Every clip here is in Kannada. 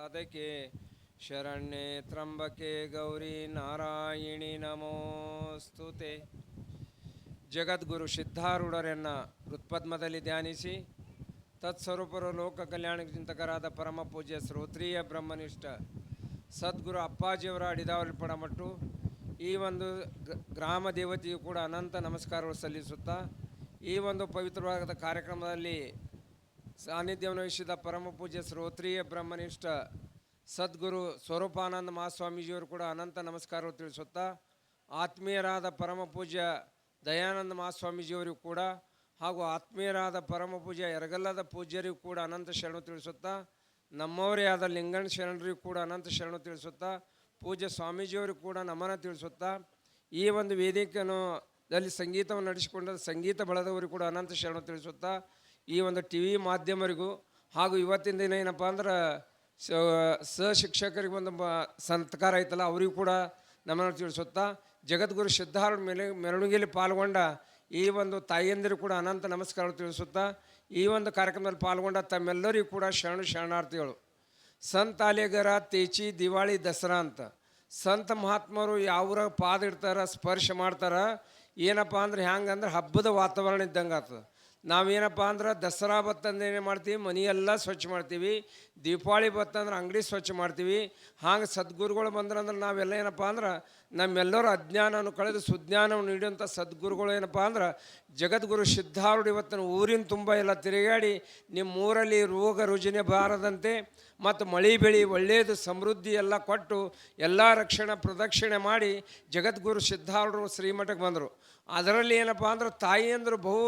ಸಾಧಕೆ ಶರಣ್ಯೆ ತ್ರಂಬಕೆ ಗೌರಿ ನಾರಾಯಣಿ ನಮೋಸ್ತುತೆ. ಜಗದ್ಗುರು ಸಿದ್ಧಾರೂಢರನ್ನು ಹೃತ್ಪದ್ಮದಲ್ಲಿ ಧ್ಯಾನಿಸಿ ತತ್ಸ್ವರೂಪರು ಲೋಕ ಕಲ್ಯಾಣ ಚಿಂತಕರಾದ ಪರಮ ಪೂಜ್ಯ ಶ್ರೋತ್ರಿಯ ಬ್ರಹ್ಮನಿಷ್ಠ ಸದ್ಗುರು ಅಪ್ಪಾಜಿಯವರ ಅಡಿದಾವಲಿ ಪಡಮಟ್ಟು ಈ ಒಂದು ಗ್ರಾಮ ದೇವತೆಯು ಕೂಡ ಅನಂತ ನಮಸ್ಕಾರಗಳು ಸಲ್ಲಿಸುತ್ತಾ ಈ ಒಂದು ಪವಿತ್ರವಾದ ಕಾರ್ಯಕ್ರಮದಲ್ಲಿ ಸಾನ್ನಿಧ್ಯವನ್ನು ವಹಿಸಿದ ಪರಮ ಪೂಜ್ಯ ಶ್ರೋತ್ರಿಯ ಬ್ರಹ್ಮನಿಷ್ಠ ಸದ್ಗುರು ಸ್ವರೂಪಾನಂದ ಮಹಾಸ್ವಾಮೀಜಿಯವರು ಕೂಡ ಅನಂತ ನಮಸ್ಕಾರಗಳು ತಿಳಿಸುತ್ತಾ ಆತ್ಮೀಯರಾದ ಪರಮ ಪೂಜ್ಯ ದಯಾನಂದ ಮಹಾಸ್ವಾಮೀಜಿಯವರಿಗೂ ಕೂಡ ಹಾಗೂ ಆತ್ಮೀಯರಾದ ಪರಮ ಪೂಜ್ಯ ಎರಗಲ್ಲದ ಪೂಜ್ಯರಿಗೂ ಕೂಡ ಅನಂತ ಶರಣು ತಿಳಿಸುತ್ತಾ ನಮ್ಮವರೇ ಆದ ಲಿಂಗಣ್ಣ ಶರಣರಿಗೂ ಕೂಡ ಅನಂತ ಶರಣು ತಿಳಿಸುತ್ತಾ ಪೂಜ್ಯ ಸ್ವಾಮೀಜಿಯವರಿಗೂ ಕೂಡ ನಮನ ತಿಳಿಸುತ್ತಾ ಈ ಒಂದು ವೇದಿಕೆಯಲ್ಲಿ ಸಂಗೀತವನ್ನು ನಡೆಸಿಕೊಂಡ ಸಂಗೀತ ಬಳದವರಿಗೂ ಕೂಡ ಅನಂತ ಶರಣು ತಿಳಿಸುತ್ತಾ ಈ ಒಂದು ಟಿ ವಿ ಮಾಧ್ಯಮರಿಗೂ ಹಾಗೂ ಇವತ್ತಿನ ದಿನ ಏನಪ್ಪ ಅಂದ್ರೆ ಶಿಕ್ಷಕರಿಗೆ ಒಂದು ಸತ್ಕಾರ ಐತಲ್ಲ ಅವರಿಗೂ ಕೂಡ ನಮ್ಮನ್ನು ತಿಳಿಸುತ್ತಾ ಜಗದ್ಗುರು ಸಿದ್ಧಾರೂಢ ಮೆರವಣಿಗೆಯಲ್ಲಿ ಪಾಲ್ಗೊಂಡ ಈ ಒಂದು ತಾಯಿಯಂದಿರು ಕೂಡ ಅನಂತ ನಮಸ್ಕಾರ ತಿಳಿಸುತ್ತಾ ಈ ಒಂದು ಕಾರ್ಯಕ್ರಮದಲ್ಲಿ ಪಾಲ್ಗೊಂಡ ತಮ್ಮೆಲ್ಲರಿಗೂ ಕೂಡ ಶರಣಾರ್ಥಿಗಳು. ಸಂತ ಆಲೇಗರ ತೇಚಿ ದಿವಾಳಿ ದಸರಾ ಅಂತ ಸಂತ ಮಹಾತ್ಮರು ಯಾವ ಪಾದ ಇಡ್ತಾರ ಸ್ಪರ್ಶ ಮಾಡ್ತಾರ ಏನಪ್ಪ ಅಂದ್ರೆ ಹ್ಯಾಂಗಂದ್ರೆ ಹಬ್ಬದ ವಾತಾವರಣ ಇದ್ದಂಗೆ ಆಗ್ತದೆ. ನಾವೇನಪ್ಪ ಅಂದ್ರೆ ದಸರಾ ಬತ್ತಂದ್ರೆ ಏನು ಮಾಡ್ತೀವಿ, ಮನೆಯೆಲ್ಲ ಸ್ವಚ್ಛ ಮಾಡ್ತೀವಿ. ದೀಪಾವಳಿ ಬತ್ತಂದ್ರೆ ಅಂಗಡಿ ಸ್ವಚ್ಛ ಮಾಡ್ತೀವಿ. ಹಾಗೆ ಸದ್ಗುರುಗಳು ಬಂದ್ರಂದ್ರೆ ನಾವೆಲ್ಲ ಏನಪ್ಪ ಅಂದ್ರೆ ನಮ್ಮೆಲ್ಲರೂ ಅಜ್ಞಾನವನ್ನು ಕಳೆದು ಸುಜ್ಞಾನವನ್ನು ನೀಡುವಂಥ ಸದ್ಗುರುಗಳು ಏನಪ್ಪ ಅಂದ್ರೆ ಜಗದ್ಗುರು ಸಿದ್ಧಾರೂಢ ಇವತ್ತಿನ ಊರಿನ ತುಂಬ ಎಲ್ಲ ತಿರುಗಾಡಿ ನಿಮ್ಮೂರಲ್ಲಿ ರೋಗ ರುಜಿನ ಬಾರದಂತೆ ಮತ್ತು ಮಳೆ ಬೆಳೆ ಒಳ್ಳೆಯದು ಸಮೃದ್ಧಿ ಎಲ್ಲ ಕೊಟ್ಟು ಎಲ್ಲ ರಕ್ಷಣೆ ಪ್ರದಕ್ಷಿಣೆ ಮಾಡಿ ಜಗದ್ಗುರು ಸಿದ್ಧಾರೂಢರು ಶ್ರೀಮಠಕ್ಕೆ ಬಂದರು. ಅದರಲ್ಲಿ ಏನಪ್ಪ ಅಂದ್ರೆ ತಾಯಿಯಂದರು ಬಹು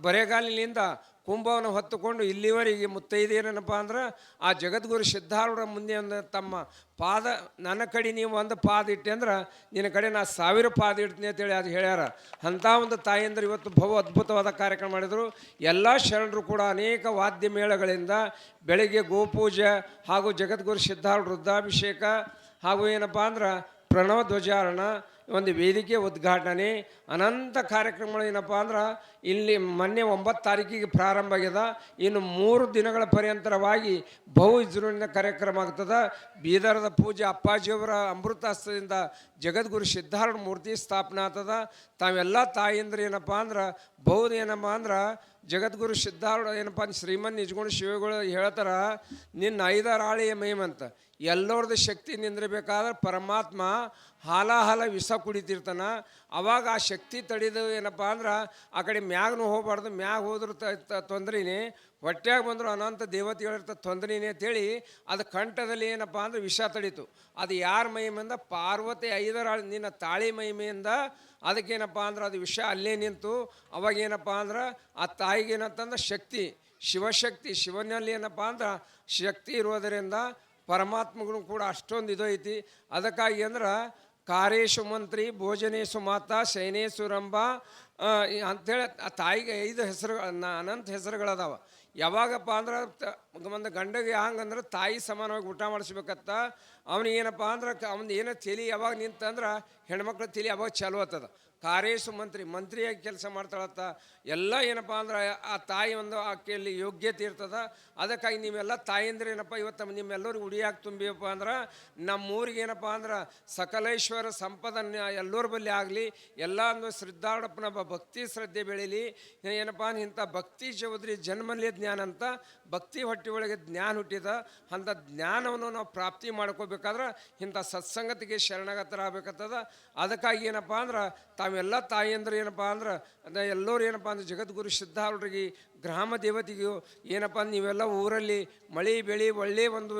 ಬರೆಗಾಲಿನಿಂದ ಕುಂಭವನ್ನು ಹೊತ್ತುಕೊಂಡು ಇಲ್ಲಿವರೆಗೆ ಮುತ್ತೈದೇನಪ್ಪ ಅಂದ್ರೆ ಆ ಜಗದ್ಗುರು ಸಿದ್ಧಾರೂಢರ ಮುಂದೆ ಒಂದು ತಮ್ಮ ಪಾದ ನನ್ನ ಕಡೆ ನೀವು ಒಂದು ಪಾದ ಇಟ್ಟೆ ಅಂದ್ರೆ ನಿನ್ನ ಕಡೆ ನಾ 1000 ಪಾದ ಇಡ್ತೀನಿ ಅಂತೇಳಿ ಅದು ಹೇಳ್ಯಾರ. ಅಂಥ ಒಂದು ತಾಯಿಯಂದ್ರೆ ಇವತ್ತು ಬಹು ಅದ್ಭುತವಾದ ಕಾರ್ಯಕ್ರಮ ಮಾಡಿದರು. ಎಲ್ಲ ಶರಣರು ಕೂಡ ಅನೇಕ ವಾದ್ಯ ಮೇಳಗಳಿಂದ ಬೆಳಗ್ಗೆ ಗೋಪೂಜೆ ಹಾಗೂ ಜಗದ್ಗುರು ಸಿದ್ಧಾರೂಢ ವೃದ್ಧಾಭಿಷೇಕ ಹಾಗೂ ಏನಪ್ಪ ಅಂದ್ರೆ ಪ್ರಣವ ಧ್ವಜಾರೋಹಣ ಒಂದು ವೇದಿಕೆ ಉದ್ಘಾಟನೆ ಅನಂತ ಕಾರ್ಯಕ್ರಮಗಳು ಏನಪ್ಪ ಅಂದ್ರೆ ಇಲ್ಲಿ ಮೊನ್ನೆ 9 ತಾರೀಕಿಗೆ ಪ್ರಾರಂಭ ಆಗ್ಯದ. ಇನ್ನು 3 ದಿನಗಳ ಪರ್ಯಂತರವಾಗಿ ಬಹು ವಿಜೃಂಭಣೆಯ ಕಾರ್ಯಕ್ರಮ ಆಗ್ತದೆ. ಬೀದರದ ಪೂಜೆ ಅಪ್ಪಾಜಿಯವರ ಅಮೃತಾಸ್ತ್ರದಿಂದ ಜಗದ್ಗುರು ಸಿದ್ಧಾರೂಢ ಮೂರ್ತಿ ಸ್ಥಾಪನೆ ಆಗ್ತದ. ತಾವೆಲ್ಲ ತಾಯಿಂದ್ರೆ ಏನಪ್ಪ ಅಂದ್ರೆ ಬಹುದು ಏನಪ್ಪ ಅಂದ್ರೆ ಜಗದ್ಗುರು ಸಿದ್ಧಾರೂಢ ಏನಪ್ಪ ಅಂದ್ರೆ ಶ್ರೀಮನ್ ನಿಜಗುಣ ಶಿವಗಳು ಹೇಳ್ತಾರ, ನಿನ್ನ 5 ಆಳಿಯ ಮಹಿಮಂತ ಎಲ್ಲರದ್ದು ಶಕ್ತಿ ನಿಂದಿರಬೇಕಾದ್ರೆ ಪರಮಾತ್ಮ ಹಾಲ ವಿಷ ಕುಡಿತಿರ್ತಾನ. ಅವಾಗ ಆ ಶಕ್ತಿ ತಡಿದು ಏನಪ್ಪ ಅಂದ್ರೆ ಆ ಕಡೆ ಮ್ಯಾಗನೂ ಹೋಗ್ಬಾರ್ದು, ಮ್ಯಾಗ ಹೋದ್ರೂ ತೊಂದ್ರೆನೇ, ಹೊಟ್ಟೆಯಾಗ ಬಂದರು ಅನಂತ ದೇವತೆಗಳಿರ್ತದೆ ತೊಂದರೆನೇ ಅಂತೇಳಿ ಅದು ಕಂಠದಲ್ಲಿ ಏನಪ್ಪ ಅಂದ್ರೆ ವಿಷ ತಡೀತು. ಅದು ಯಾರ ಮಹಿಮೆಯಿಂದ ಪಾರ್ವತಿ 5 ಆಳು ನಿನ್ನ ತಾಳಿ ಮಹಿಮೆಯಿಂದ ಅದಕ್ಕೇನಪ್ಪ ಅಂದ್ರೆ ಅದು ವಿಷ ಅಲ್ಲೇ ನಿಂತು ಅವಾಗೇನಪ್ಪ ಅಂದ್ರೆ ಆ ತಾಯಿಗೇನಂತಂದ್ರೆ ಶಕ್ತಿ ಶಿವಶಕ್ತಿ ಶಿವನಲ್ಲಿ ಏನಪ್ಪ ಅಂದ್ರೆ ಶಕ್ತಿ ಇರೋದರಿಂದ ಪರಮಾತ್ಮಗಳು ಕೂಡ ಅಷ್ಟೊಂದು ಇದು ಐತಿ. ಅದಕ್ಕಾಗಿ ಅಂದ್ರೆ ಕಾರೇಶು ಮಂತ್ರಿ ಭೋಜನೇಶು ಮಾತಾ ಶಯನೇಶು ರಂಭ ಅಂಥೇಳಿ ಆ ತಾಯಿಗೆ 5 ಹೆಸರುಗಳು ಅನಂತ ಹೆಸರುಗಳದಾವ. ಯಾವಾಗಪ್ಪ ಅಂದ್ರೆ ಒಂದು ಗಂಡಗೆ ಹಂಗಂದ್ರೆ ತಾಯಿ ಸಮಾನವಾಗಿ ಊಟ ಮಾಡಿಸ್ಬೇಕತ್ತ. ಅವನಿಗೇನಪ್ಪ ಅಂದ್ರೆ ಅವ್ನು ಏನೋ ತಲೆ ಯಾವಾಗ ನಿಂತಂದ್ರೆ ಹೆಣ್ಮಕ್ಳ ತಲೆ ಯಾವಾಗ ಚಾಲು ಆಗ್ತದ. ಕಾರೇಶು ಮಂತ್ರಿಯಾಗಿ ಕೆಲಸ ಮಾಡ್ತಾಳತ್ತ. ಎಲ್ಲ ಏನಪ್ಪ ಅಂದ್ರೆ ಆ ತಾಯಿ ಒಂದು ಆಕೆಯಲ್ಲಿ ಯೋಗ್ಯತೆ ಇರ್ತದ. ಅದಕ್ಕಾಗಿ ನೀವೆಲ್ಲ ತಾಯಿಂದ್ರೆ ಏನಪ್ಪ ಇವತ್ತು ನಿಮ್ಮೆಲ್ಲರಿಗೂ ಉಡಿಯಾಗಿ ತುಂಬಿಯಪ್ಪ ಅಂದ್ರೆ ನಮ್ಮೂರಿಗೆ ಏನಪ್ಪ ಅಂದ್ರೆ ಸಕಲೇಶ್ವರ ಸಂಪದನ್ನು ಎಲ್ಲರ ಬಳಿ ಆಗಲಿ, ಎಲ್ಲ ಒಂದು ಸಿದ್ಧಾರೂಢಪ್ಪನ ಭಕ್ತಿ ಶ್ರದ್ಧೆ ಬೆಳೀಲಿ. ಏನಪ್ಪ ಅಂದ್ರೆ ಇಂಥ ಭಕ್ತಿ ಚೌಧರಿ ಜನ್ಮಲ್ಲಿ ಜ್ಞಾನ ಅಂತ ಭಕ್ತಿ ಹೊಟ್ಟೆ ಒಳಗೆ ಜ್ಞಾನ ಹುಟ್ಟಿದ. ಅಂಥ ಜ್ಞಾನವನ್ನು ನಾವು ಪ್ರಾಪ್ತಿ ಮಾಡ್ಕೋಬೇಕಾದ್ರೆ ಇಂಥ ಸತ್ಸಂಗತಿಗೆ ಶರಣಾಗತರಾಗಬೇಕಾಗ್ತದ. ಅದಕ್ಕಾಗಿ ಏನಪ್ಪ ಅಂದ್ರೆ ತಾವೆಲ್ಲ ತಾಯಿಯಂದ್ರೆ ಏನಪ್ಪ ಅಂದ್ರೆ ಎಲ್ಲರೂ ಏನಪ್ಪ ಅಂದ್ರೆ ಜಗದ್ಗುರು ಸಿದ್ಧಾರೂಢರಿಗೆ ಗ್ರಾಮ ದೇವತೆಗೂ ಏನಪ್ಪ ಅಂದ್ರೆ ನೀವೆಲ್ಲ ಊರಲ್ಲಿ ಮಳೆ ಬೆಳೆ ಒಳ್ಳೆಯ ಒಂದು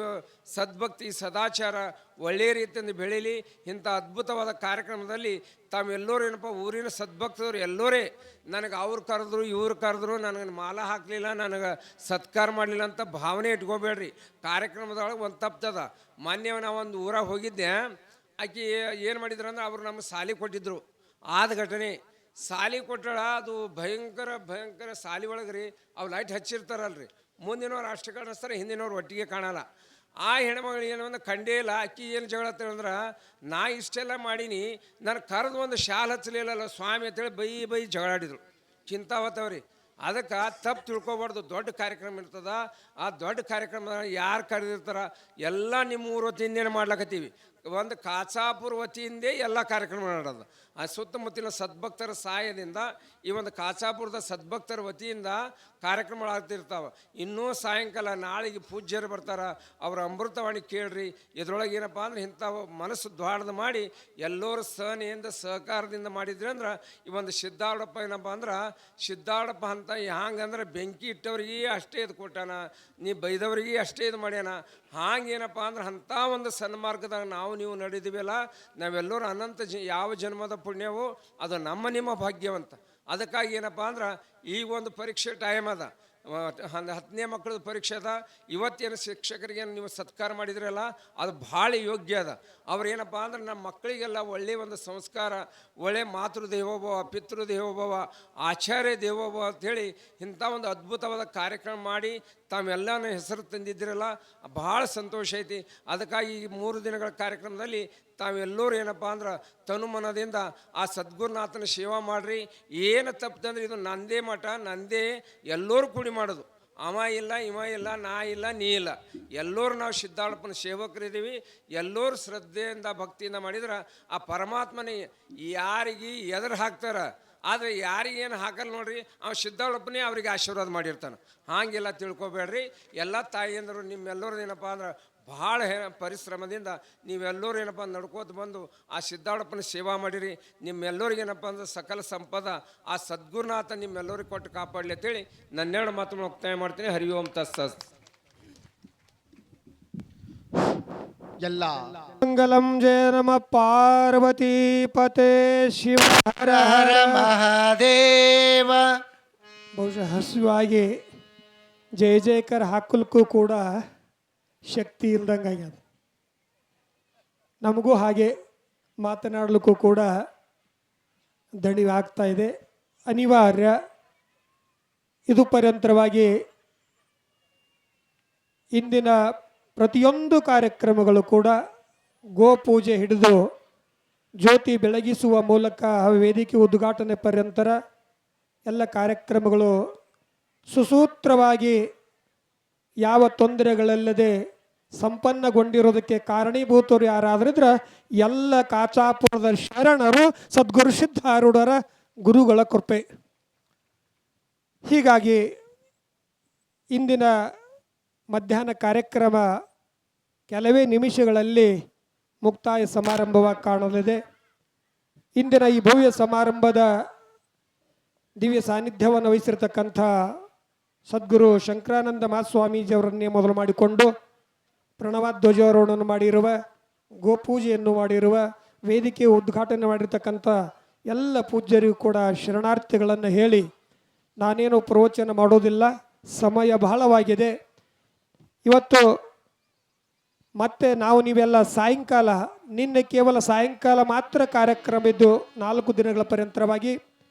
ಸದ್ಭಕ್ತಿ ಸದಾಚಾರ ಒಳ್ಳೆಯ ರೀತಿಯಿಂದ ಬೆಳೀಲಿ. ಇಂಥ ಅದ್ಭುತವಾದ ಕಾರ್ಯಕ್ರಮದಲ್ಲಿ ತಾವೆಲ್ಲರೂ ಏನಪ್ಪ ಊರಿನ ಸದ್ಭಕ್ತರು ಎಲ್ಲರೇ ನನಗೆ ಅವ್ರು ಕರೆದ್ರು ಇವ್ರು ಕರೆದ್ರು ನನಗೆ ಮಾಲ ಹಾಕಲಿಲ್ಲ, ನನಗೆ ಸತ್ಕಾರ ಮಾಡಲಿಲ್ಲ ಅಂತ ಭಾವನೆ ಇಟ್ಕೋಬೇಡ್ರಿ. ಕಾರ್ಯಕ್ರಮದೊಳಗೆ ಒಂದು ತಪ್ತದ. ಮಾನ್ಯ ನಾವೊಂದು ಊರಾಗ ಹೋಗಿದ್ದೆ. ಆಕೆ ಏನು ಮಾಡಿದ್ರು ಅಂದ್ರೆ ಅವರು ನಮಗೆ ಸಾಲಿ ಕೊಟ್ಟಿದ್ರು. ಆದ ಘಟನೆ ಸಾಲಿ ಕೊಟ್ಟಳ ಅದು ಭಯಂಕರ ಸಾಲಿ ಒಳಗೆ ರೀ ಅವು ಲೈಟ್ ಹಚ್ಚಿರ್ತಾರಲ್ರಿ, ಮುಂದಿನವ್ರು ಅಷ್ಟು ಕಾಣಿಸ್ತಾರೆ, ಹಿಂದಿನವ್ರು ಒಟ್ಟಿಗೆ ಕಾಣಲ್ಲ. ಆ ಹೆಣ್ಮಗಳು ಏನು ಅಂದ್ರೆ ಕಂಡೇ ಇಲ್ಲ. ಅಕ್ಕಿ ಏನು ಜಗಳ ಅಂದ್ರೆ ನಾ ಇಷ್ಟೆಲ್ಲ ಮಾಡೀನಿ, ನಾನು ಕರೆದು ಒಂದು ಶಾಲೆ ಹಚ್ಚಲಿಲ್ಲಲ್ಲ ಸ್ವಾಮಿ ಅಂತೇಳಿ ಬೈ ಜಗಳಾಡಿದ್ರು. ಚಿಂತಾವತ್ತವ್ರಿ ಅದಕ್ಕೆ ತಪ್ಪು ತಿಳ್ಕೊಬಾರ್ದು. ದೊಡ್ಡ ಕಾರ್ಯಕ್ರಮ ಇರ್ತದ, ಆ ದೊಡ್ಡ ಕಾರ್ಯಕ್ರಮ ಯಾರು ಕರೆದಿರ್ತಾರ ಎಲ್ಲ ನಿಮ್ಮ ಊರ ವತಿಯಿಂದೇನೆ ಮಾಡ್ಲಕತ್ತೀವಿ. ಒಂದು ಕಾಚಾಪುರ ವತಿಯಿಂದೇ ಎಲ್ಲ ಕಾರ್ಯಕ್ರಮ ಮಾಡೋದು. ಆ ಸುತ್ತಮುತ್ತಲಿನ ಸದ್ಭಕ್ತರ ಸಹಾಯದಿಂದ ಈ ಒಂದು ಕಾಚಾಪುರದ ಸದ್ಭಕ್ತರ ವತಿಯಿಂದ ಕಾರ್ಯಕ್ರಮಗಳಾಗ್ತಿರ್ತಾವೆ. ಇನ್ನೂ ಸಾಯಂಕಾಲ ನಾಳೆಗೆ ಪೂಜ್ಯರು ಬರ್ತಾರೆ, ಅವರ ಅಮೃತವಾಣಿ ಕೇಳ್ರಿ. ಇದ್ರೊಳಗೆ ಏನಪ್ಪ ಅಂದ್ರೆ ಇಂಥ ಮನಸ್ಸು ದ್ವಾಡದ ಮಾಡಿ ಎಲ್ಲರೂ ಸಹನೆಯಿಂದ ಸಹಕಾರದಿಂದ ಮಾಡಿದ್ರಿ ಅಂದ್ರೆ ಈ ಒಂದು ಸಿದ್ದಾರೂಢಪ್ಪ ಏನಪ್ಪ ಅಂದ್ರೆ ಸಿದ್ದಾರೂಢಪ್ಪ ಅಂತ ಹ್ಯಾಂಗಂದ್ರೆ ಬೆಂಕಿ ಇಟ್ಟವ್ರಿಗೆ ಅಷ್ಟೇ ಇದು ಕೊಟ್ಟಾನ, ನೀ ಬೈದವ್ರಿಗೆ ಅಷ್ಟೇ ಇದು ಮಾಡ್ಯಾನ. ಹಾಗೇನಪ್ಪ ಅಂದ್ರೆ ಅಂಥ ಒಂದು ಸನ್ಮಾರ್ಗದಾಗ ನಾವು ನೀವು ನಡೆದಿವಲ್ಲ, ನಾವೆಲ್ಲರೂ ಅನಂತ ಯಾವ ಜನ್ಮದ ಪುಣ್ಯವು ಅದು ನಮ್ಮ ನಿಮ್ಮ ಭಾಗ್ಯವಂತ. ಅದಕ್ಕಾಗಿ ಏನಪ್ಪ ಅಂದ್ರೆ ಈಗ ಒಂದು ಪರೀಕ್ಷೆ ಟೈಮ್ ಅದ, 10ನೇ ಮಕ್ಕಳದ ಪರೀಕ್ಷೆ ಅದ. ಇವತ್ತೇನು ಶಿಕ್ಷಕರಿಗೆ ನೀವು ಸತ್ಕಾರ ಮಾಡಿದ್ರಲ್ಲ ಅದು ಭಾಳ ಯೋಗ್ಯ ಅದ. ಅವ್ರು ಏನಪ್ಪ ಅಂದ್ರೆ ನಮ್ಮ ಮಕ್ಕಳಿಗೆಲ್ಲ ಒಳ್ಳೆಯ ಒಂದು ಸಂಸ್ಕಾರ, ಒಳ್ಳೆ ಮಾತೃ ದೇವೋಭವ, ಪಿತೃ ದೇವೋಭವ, ಆಚಾರ್ಯ ದೇವೋಭವ ಅಂಥೇಳಿ ಇಂಥ ಒಂದು ಅದ್ಭುತವಾದ ಕಾರ್ಯಕ್ರಮ ಮಾಡಿ ತಾವೆಲ್ಲನೂ ಹೆಸರು ತಂದಿದ್ದೀರಲ್ಲ, ಭಾಳ ಸಂತೋಷ ಐತಿ. ಅದಕ್ಕಾಗಿ ಈ 3 ದಿನಗಳ ಕಾರ್ಯಕ್ರಮದಲ್ಲಿ ತಾವೆಲ್ಲರೂ ಏನಪ್ಪ ಅಂದ್ರೆ ತನುಮನದಿಂದ ಆ ಸದ್ಗುರುನಾಥನ ಸೇವಾ ಮಾಡಿರಿ. ಏನು ತಪ್ಪದಂದ್ರೆ ಇದು ನಂದೇ ಮಠ, ನಂದೇ ಎಲ್ಲರೂ ಕೂಡಿ ಮಾಡೋದು. ಅವ ಇಲ್ಲ, ಇವ ಇಲ್ಲ, ನಾ ಇಲ್ಲ, ನೀ ಇಲ್ಲ, ಎಲ್ಲರೂ ನಾವು ಸಿದ್ದಾರೂಢಪ್ಪನ ಸೇವಕರಿದ್ದೀವಿ. ಎಲ್ಲರೂ ಶ್ರದ್ಧೆಯಿಂದ ಭಕ್ತಿಯಿಂದ ಮಾಡಿದ್ರೆ ಆ ಪರಮಾತ್ಮನೇ ಯಾರಿಗೆ ಎದುರು ಹಾಕ್ತಾರೆ, ಆದರೆ ಯಾರಿಗೇನು ಹಾಕಲ್ಲ ನೋಡ್ರಿ, ಅವ ಸಿದ್ದಾರೂಢಪ್ಪನೇ ಅವ್ರಿಗೆ ಆಶೀರ್ವಾದ ಮಾಡಿರ್ತಾನೆ. ಹಾಗೆಲ್ಲ ತಿಳ್ಕೊಬೇಡ್ರಿ. ಎಲ್ಲ ತಾಯಿಯಂದರು ನಿಮ್ಮೆಲ್ಲರೂ ಏನಪ್ಪ ಅಂದ್ರೆ ಭಾಳ ಪರಿಶ್ರಮದಿಂದ ನೀವೆಲ್ಲರೂ ಏನಪ್ಪ ನಡ್ಕೋತ ಬಂದು ಆ ಸಿದ್ದಾರೂಢಪ್ಪನ ಸೇವಾ ಮಾಡಿರಿ. ನಿಮ್ಮೆಲ್ಲರಿಗೇನಪ್ಪ ಅಂದ್ರೆ ಸಕಲ ಸಂಪದ ಆ ಸದ್ಗುರುನಾಥ ನಿಮ್ಮೆಲ್ಲರಿಗೆ ಕೊಟ್ಟು ಕಾಪಾಡಲಿ ಅಂತೇಳಿ ನನ್ನೆರಡು ಮಾತುಗಳನ್ನು ಮುಕ್ತಾಯ ಮಾಡ್ತೀನಿ. ಹರಿ ಓಂ ತತ್ಸತ್. ಎಲ್ಲ ಮಂಗಲಂ ಜಯ ನಮ ಪಾರ್ವತಿ ಪತೆ ಶಿವ ಹರ ಹರ ಮಹಾದೇವ. ಬಹುಶಃ ಹಸಿವಾಗಿ ಜಯ ಜಯಕರ ಹಾಕಲಿಕ್ಕೂ ಕೂಡ ಶಕ್ತಿ ಇಲ್ದಂಗಾಗ್ಯದ. ನಮಗೂ ಹಾಗೆ ಮಾತನಾಡಲಿಕ್ಕೂ ಕೂಡ ದಣಿವು ಆಗ್ತಾ ಇದೆ. ಅನಿವಾರ್ಯ. ಇದು ಪರ್ಯಂತರವಾಗಿ ಇಂದಿನ ಪ್ರತಿಯೊಂದು ಕಾರ್ಯಕ್ರಮಗಳು ಕೂಡ ಗೋಪೂಜೆ ಹಿಡಿದು ಜ್ಯೋತಿ ಬೆಳಗಿಸುವ ಮೂಲಕ ವೇದಿಕೆ ಉದ್ಘಾಟನೆ ಪರ್ಯಂತರ ಎಲ್ಲ ಕಾರ್ಯಕ್ರಮಗಳು ಸುಸೂತ್ರವಾಗಿ ಯಾವ ತೊಂದರೆಗಳಿಲ್ಲದೆ ಸಂಪನ್ನಗೊಂಡಿರೋದಕ್ಕೆ ಕಾರಣೀಭೂತರು ಯಾರಾದ್ರಿದ್ರೆ ಎಲ್ಲ ಕಾಚಾಪುರದ ಶರಣರು ಸದ್ಗುರು ಸಿದ್ಧಾರೂಢರ ಗುರುಗಳ ಕೃಪೆ. ಹೀಗಾಗಿ ಇಂದಿನ ಮಧ್ಯಾಹ್ನ ಕಾರ್ಯಕ್ರಮ ಕೆಲವೇ ನಿಮಿಷಗಳಲ್ಲಿ ಮುಕ್ತಾಯ ಸಮಾರಂಭವಾಗಿ ಕಾಣಲಿದೆ. ಇಂದಿನ ಈ ಭವ್ಯ ಸಮಾರಂಭದ ದಿವ್ಯ ಸಾನ್ನಿಧ್ಯವನ್ನು ವಹಿಸಿರ್ತಕ್ಕಂಥ ಸದ್ಗುರು ಶಂಕರಾನಂದ ಮಹಾಸ್ವಾಮೀಜಿಯವರನ್ನೇ ಮೊದಲು ಮಾಡಿಕೊಂಡು ಪ್ರಣವಧ್ವಜಾರೋಹಣವನ್ನು ಮಾಡಿರುವ, ಗೋಪೂಜೆಯನ್ನು ಮಾಡಿರುವ, ವೇದಿಕೆ ಉದ್ಘಾಟನೆ ಮಾಡಿರ್ತಕ್ಕಂಥ ಎಲ್ಲ ಪೂಜ್ಯರಿಗೂ ಕೂಡ ಶರಣಾರ್ಥಿಗಳನ್ನು ಹೇಳಿ ನಾನೇನು ಪ್ರವಚನ ಮಾಡೋದಿಲ್ಲ, ಸಮಯ ಬಹಳವಾಗಿದೆ. ಇವತ್ತು ಮತ್ತೆ ನಾವು ನೀವೆಲ್ಲ ಸಾಯಂಕಾಲ, ನಿನ್ನೆ ಕೇವಲ ಸಾಯಂಕಾಲ ಮಾತ್ರ ಕಾರ್ಯಕ್ರಮ ಇದ್ದು 4 ದಿನಗಳ ಪರ್ಯಂತರವಾಗಿ,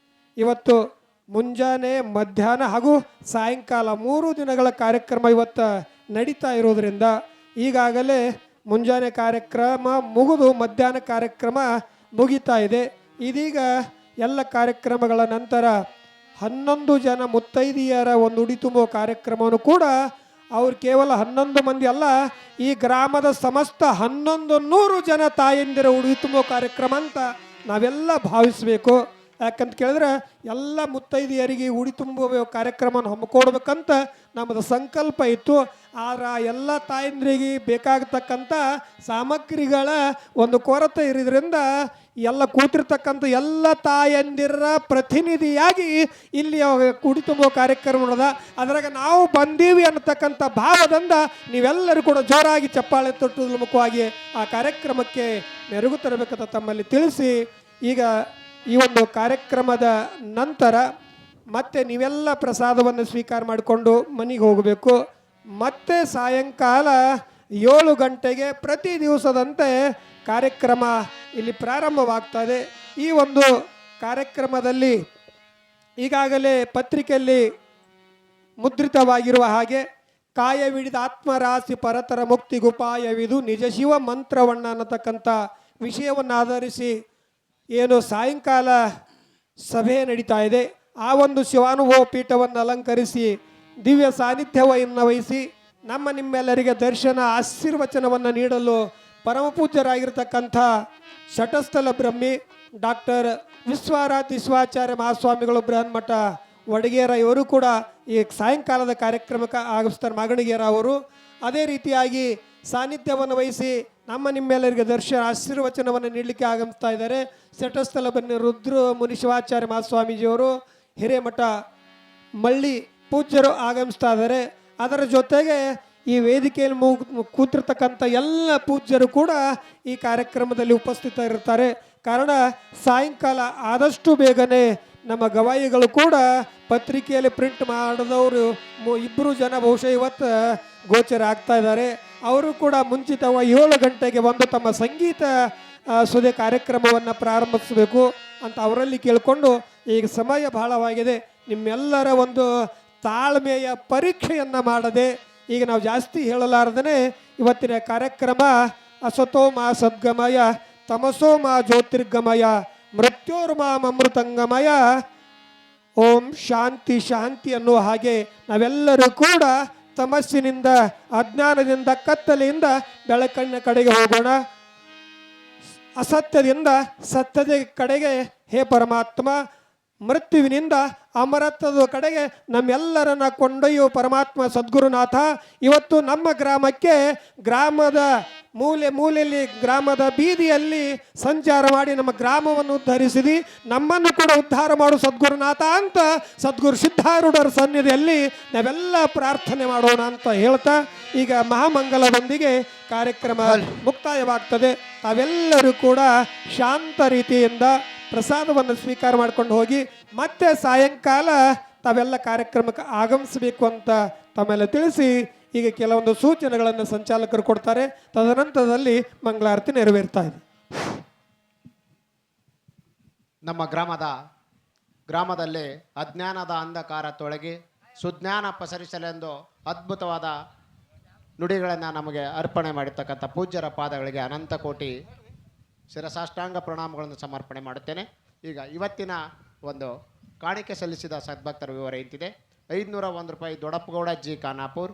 ಇವತ್ತು ಮುಂಜಾನೆ, ಮಧ್ಯಾಹ್ನ ಹಾಗೂ ಸಾಯಂಕಾಲ 3 ದಿನಗಳ ಕಾರ್ಯಕ್ರಮ ಇವತ್ತು ನಡೀತಾ ಇರೋದ್ರಿಂದ ಈಗಾಗಲೇ ಮುಂಜಾನೆ ಕಾರ್ಯಕ್ರಮ ಮುಗಿದು ಮಧ್ಯಾಹ್ನ ಕಾರ್ಯಕ್ರಮ ಮುಗಿತಾ ಇದೆ. ಇದೀಗ ಎಲ್ಲ ಕಾರ್ಯಕ್ರಮಗಳ ನಂತರ 11 ಜನ ಮುತ್ತೈದೆಯರ ಒಂದು ಉಡಿ ತುಂಬುವ ಕಾರ್ಯಕ್ರಮವನ್ನು ಕೂಡ ಅವ್ರು ಕೇವಲ 11 ಮಂದಿ ಅಲ್ಲ, ಈ ಗ್ರಾಮದ ಸಮಸ್ತ 1100 ಜನ ತಾಯಂದಿರ ಉಡಿ ತುಂಬುವ ಕಾರ್ಯಕ್ರಮ ಅಂತ ನಾವೆಲ್ಲ ಭಾವಿಸಬೇಕು. ಯಾಕಂತ ಕೇಳಿದ್ರೆ ಎಲ್ಲ ಮುತ್ತೈದೆಯರಿಗೆ ಉಡಿ ತುಂಬುವ ಕಾರ್ಯಕ್ರಮವನ್ನು ಹಮ್ಮಿಕೊಡ್ಬೇಕಂತ ನಮ್ಮದು ಸಂಕಲ್ಪ ಇತ್ತು. ಆದ್ರೆ ಎಲ್ಲ ತಾಯಂದ್ರಿಗೆ ಬೇಕಾಗತಕ್ಕಂಥ ಸಾಮಗ್ರಿಗಳ ಒಂದು ಕೊರತೆ ಇರೋದ್ರಿಂದ ಎಲ್ಲ ಕೂತಿರ್ತಕ್ಕಂಥ ಎಲ್ಲ ತಾಯಂದಿರ ಪ್ರತಿನಿಧಿಯಾಗಿ ಇಲ್ಲಿ ಉಡಿ ತುಂಬುವ ಕಾರ್ಯಕ್ರಮ ನೋಡದ. ಅದ್ರಾಗ ನಾವು ಬಂದೀವಿ ಅನ್ನತಕ್ಕಂಥ ಭಾವದಿಂದ ನೀವೆಲ್ಲರೂ ಕೂಡ ಜೋರಾಗಿ ಚಪ್ಪಾಳೆ ತಟ್ಟುವುದರ ಮುಖವಾಗಿ ಆ ಕಾರ್ಯಕ್ರಮಕ್ಕೆ ಮೆರುಗು ತರಬೇಕಂತ ತಮ್ಮಲ್ಲಿ ತಿಳಿಸಿ, ಈಗ ಈ ಒಂದು ಕಾರ್ಯಕ್ರಮದ ನಂತರ ಮತ್ತೆ ನೀವೆಲ್ಲ ಪ್ರಸಾದವನ್ನು ಸ್ವೀಕಾರ ಮಾಡಿಕೊಂಡು ಮನೆಗೆ ಹೋಗಬೇಕು. ಮತ್ತೆ ಸಾಯಂಕಾಲ 7 ಗಂಟೆಗೆ ಪ್ರತಿ ದಿವಸದಂತೆ ಕಾರ್ಯಕ್ರಮ ಇಲ್ಲಿ ಪ್ರಾರಂಭವಾಗ್ತದೆ. ಈ ಒಂದು ಕಾರ್ಯಕ್ರಮದಲ್ಲಿ ಈಗಾಗಲೇ ಪತ್ರಿಕೆಯಲ್ಲಿ ಮುದ್ರಿತವಾಗಿರುವ ಹಾಗೆ ಕಾಯವಿಡಿದ ಆತ್ಮರಾಶಿ ಪರತರ ಮುಕ್ತಿಗುಪಾಯವಿದು ನಿಜ ಶಿವ ಮಂತ್ರವಣ್ಣ ಅನ್ನತಕ್ಕಂಥ ವಿಷಯವನ್ನು ಆಧರಿಸಿ ಏನು ಸಾಯಂಕಾಲ ಸಭೆ ನಡೀತಾ ಇದೆ, ಆ ಒಂದು ಶಿವಾನುಭವ ಪೀಠವನ್ನು ಅಲಂಕರಿಸಿ ದಿವ್ಯ ಸಾನ್ನಿಧ್ಯವನ್ನು ವಹಿಸಿ ನಿಮ್ಮೆಲ್ಲರಿಗೆ ದರ್ಶನ ಆಶೀರ್ವಚನವನ್ನು ನೀಡಲು ಪರಮಪೂಜ್ಯರಾಗಿರ್ತಕ್ಕಂಥ ಶಟಸ್ಥಲ ಬ್ರಹ್ಮಿ ಡಾಕ್ಟರ್ ವಿಶ್ವರಾಜ್ ವಿಶ್ವಾಚಾರ್ಯ ಮಹಾಸ್ವಾಮಿಗಳು ಬೃಹನ್ಮಠ ವಡಗೇರ ಇವರು ಕೂಡ ಈ ಸಾಯಂಕಾಲದ ಕಾರ್ಯಕ್ರಮಕ್ಕೆ ಆಗಮಿಸ್ತಾರೆ. ಮಾಗಣಿಗೇರ ಅವರು ಅದೇ ರೀತಿಯಾಗಿ ಸಾನ್ನಿಧ್ಯವನ್ನು ವಹಿಸಿ ನಿಮ್ಮೆಲ್ಲರಿಗೆ ದರ್ಶನ ಆಶೀರ್ವಚನವನ್ನು ನೀಡಲಿಕ್ಕೆ ಆಗಮಿಸ್ತಾ ಇದ್ದಾರೆ. ಶಟಸ್ಥಲ ಬನ್ನಿ ರುದ್ರ ಮುನಿ ಶಿವಾಚಾರ್ಯ ಮಹಾಸ್ವಾಮೀಜಿಯವರು ಹಿರೇಮಠ ಮಳ್ಳಿ ಪೂಜ್ಯರು ಆಗಮಿಸ್ತಾ ಇದ್ದಾರೆ. ಅದರ ಜೊತೆಗೆ ಈ ವೇದಿಕೆಯಲ್ಲಿ ಕೂತಿರ್ತಕ್ಕಂಥ ಎಲ್ಲ ಪೂಜ್ಯರು ಕೂಡ ಈ ಕಾರ್ಯಕ್ರಮದಲ್ಲಿ ಉಪಸ್ಥಿತರಿರ್ತಾರೆ. ಕಾರಣ ಸಾಯಂಕಾಲ ಆದಷ್ಟು ಬೇಗನೆ ನಮ್ಮ ಗವಾಯಿಗಳು ಕೂಡ ಪತ್ರಿಕೆಯಲ್ಲಿ ಪ್ರಿಂಟ್ ಮಾಡಿದವರು 2 ಜನ ಬಹುಶಃ ಇವತ್ತು ಗೋಚರ ಆಗ್ತಾ ಇದ್ದಾರೆ. ಅವರು ಕೂಡ ಮುಂಚಿತವಾಗಿ 7 ಗಂಟೆಗೆ ಒಂದು ತಮ್ಮ ಸಂಗೀತ ಸುದೆ ಕಾರ್ಯಕ್ರಮವನ್ನು ಪ್ರಾರಂಭಿಸಬೇಕು ಅಂತ ಅವರಲ್ಲಿ ಕೇಳಿಕೊಂಡು ಈಗ ಸಮಯ ಬಹಳವಾಗಿದೆ. ನಿಮ್ಮೆಲ್ಲರ ಒಂದು ತಾಳ್ಮೆಯ ಪರೀಕ್ಷೆಯನ್ನು ಮಾಡದೆ ಈಗ ನಾವು ಜಾಸ್ತಿ ಹೇಳಲಾರ್ದೇ ಇವತ್ತಿನ ಕಾರ್ಯಕ್ರಮ ಅಸತೋಮ ಸದ್ಗಮಯ ತಮಸೋಮ ಜ್ಯೋತಿರ್ಗಮಯ ಮೃತ್ಯೋರ್ಮಾಮೃತಂಗಮಯ ಓಂ ಶಾಂತಿ ಶಾಂತಿ ಅನ್ನುವ ಹಾಗೆ ನಾವೆಲ್ಲರೂ ಕೂಡ ತಮಸ್ಸಿನಿಂದ ಅಜ್ಞಾನದಿಂದ ಕತ್ತಲೆಯಿಂದ ಬೆಳಕನ್ನ ಕಡೆಗೆ ಹೋಗೋಣ. ಅಸತ್ಯದಿಂದ ಸತ್ಯದ ಕಡೆಗೆ ಹೇ ಪರಮಾತ್ಮ, ಮೃತ್ಯುವಿನಿಂದ ಅಮರತ್ವದ ಕಡೆಗೆ ನಮ್ಮೆಲ್ಲರನ್ನ ಕೊಂಡೊಯ್ಯುವ ಪರಮಾತ್ಮ ಸದ್ಗುರುನಾಥ. ಇವತ್ತು ನಮ್ಮ ಗ್ರಾಮಕ್ಕೆ ಗ್ರಾಮದ ಮೂಲೆಯಲ್ಲಿ ಗ್ರಾಮದ ಬೀದಿಯಲ್ಲಿ ಸಂಚಾರ ಮಾಡಿ ನಮ್ಮ ಗ್ರಾಮವನ್ನು ಉದ್ಧರಿಸಿದಿ, ನಮ್ಮನ್ನು ಕೂಡ ಉದ್ಧಾರ ಮಾಡು ಸದ್ಗುರುನಾಥ ಅಂತ ಸದ್ಗುರು ಸಿದ್ಧಾರೂಢರ ಸನ್ನಿಧಿಯಲ್ಲಿ ನಾವೆಲ್ಲ ಪ್ರಾರ್ಥನೆ ಮಾಡೋಣ ಅಂತ ಹೇಳ್ತಾ ಈಗ ಮಹಾಮಂಗಲದೊಂದಿಗೆ ಕಾರ್ಯಕ್ರಮ ಮುಕ್ತಾಯವಾಗ್ತದೆ. ತಾವೆಲ್ಲರೂ ಕೂಡ ಶಾಂತ ರೀತಿಯಿಂದ ಪ್ರಸಾದವನ್ನು ಸ್ವೀಕಾರ ಮಾಡ್ಕೊಂಡು ಹೋಗಿ ಮತ್ತೆ ಸಾಯಂಕಾಲ ತಾವೆಲ್ಲ ಕಾರ್ಯಕ್ರಮಕ್ಕೆ ಆಗಮಿಸಬೇಕು ಅಂತ ತಮ್ಮೆಲ್ಲ ತಿಳಿಸಿ ಈಗ ಕೆಲವೊಂದು ಸೂಚನೆಗಳನ್ನು ಸಂಚಾಲಕರು ಕೊಡ್ತಾರೆ. ತದನಂತರದಲ್ಲಿ ಮಂಗಳಾರತಿ ನೆರವೇರ್ತಾ ಇದೆ. ನಮ್ಮ ಗ್ರಾಮದಲ್ಲಿ ಅಜ್ಞಾನದ ಅಂಧಕಾರ ತೊಳಗಿ ಸುಜ್ಞಾನ ಪಸರಿಸಲೆಂದು ಅದ್ಭುತವಾದ ನುಡಿಗಳನ್ನು ನಮಗೆ ಅರ್ಪಣೆ ಮಾಡಿರ್ತಕ್ಕಂಥ ಪೂಜ್ಯರ ಪಾದಗಳಿಗೆ ಅನಂತ ಕೋಟಿ ಶಿರಸಾಷ್ಟಾಂಗ ಪ್ರಣಾಮಗಳನ್ನು ಸಮರ್ಪಣೆ ಮಾಡುತ್ತೇನೆ. ಈಗ ಇವತ್ತಿನ ಒಂದು ಕಾಣಿಕೆ ಸಲ್ಲಿಸಿದ ಸದ್ಭಕ್ತರ ವಿವರ ಇಂತಿದೆ. 501 ರೂಪಾಯಿ ದೊಡಪ್ಪಗೌಡ ಜಿ ಖಾನಾಪುರ್,